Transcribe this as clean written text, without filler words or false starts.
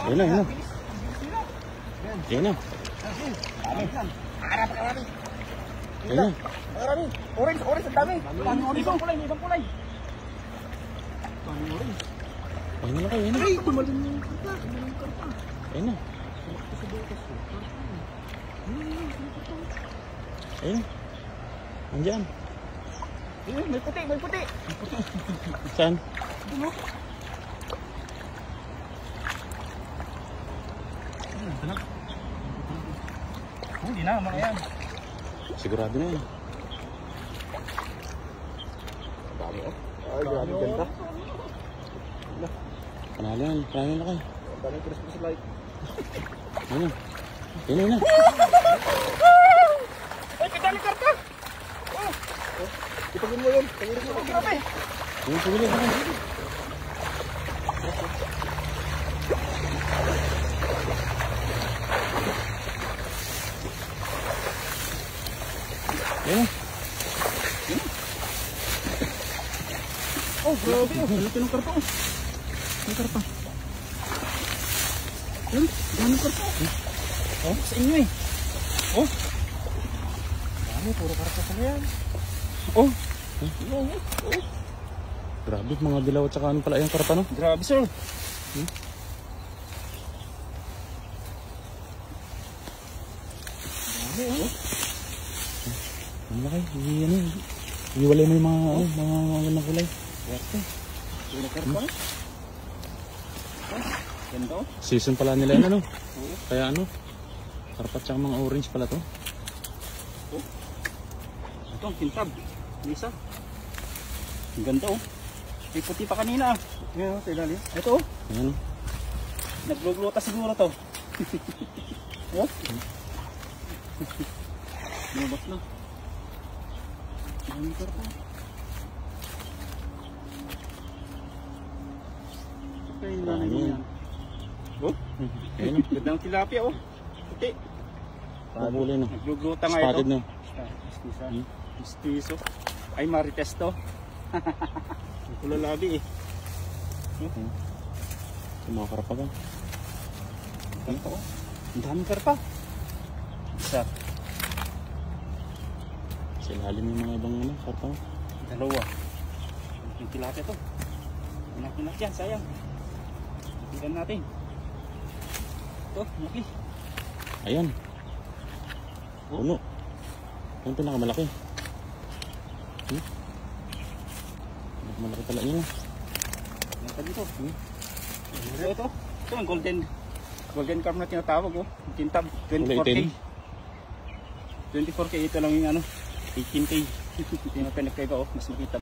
Ayun na, ayun na. Ayun na. Ayun na. Marami. Orange, orange, ang dami. Ibang kulay, ibang kulay. Ayun na kayo, ayun na. Ay, tumalun yung karpa. Ayun na. Ayun. Andiyan. Ayun, may puti, may puti. Saan? Ano? Hindi na, mga yan. Sigurado na yan. Dami oh. Ay, grabe ganda. Panalo yan, panalo na kayo. Dami Christmas light. Ayun na. Ayun na. Ay, kadali karpa. Itagin mo yun. Tagin mo yun. Grabe. Ayun, pagili. Ayun. Oh, grabe. Laki ng karpa. Ang karpa. Yun, dami karpa. Oh, sa inyo eh. Oh. Dami, puro karpa pala yan. Oh. Oh. Grabe, mga dilaw at saka ano pala yung karpa, no? Grabe, sir. Dami, oh. Ano na kayo? Iwalay mo yung mga kulay. Werte. Puro karpa. Oh, ganda oh. Season pala nila yun, ano? Kaya ano? Karpa at saka mga orange pala to. Oh. Ito ang kintab. Lisa. Ang ganda oh. May puti pa kanina ah. Ngayon, sa ilalim. Ito oh. Ayan. Naglugluta siguro to. Oh. Lumabas na. Ang karpa. Okay, nanay mo yan. Oh. Ayan. Gandang tilapia oh. Puti. Pabuli no. Naglugluta nga ito. Spotted no. Mistiso. Ay, marites to. Kulalabi eh. Sa mga karpa ka. Karpa oh. Ang daming karpa. Isa. Sa ilalim yung mga ibang ano, karpa mo. Dalawa. Yung tilapia to. Anak-anak yan, sayang. Tignan natin. Ito, laki. Ayan. Puno. Yung pinakamalaki. Malaki pala yun. Ito dito. Ito. Ito ang golden carp na tinatawag oh. Tintab 24K. 24K ito lang yung ano. 18K. Ito yung pinagkaiba oh. Mas makita.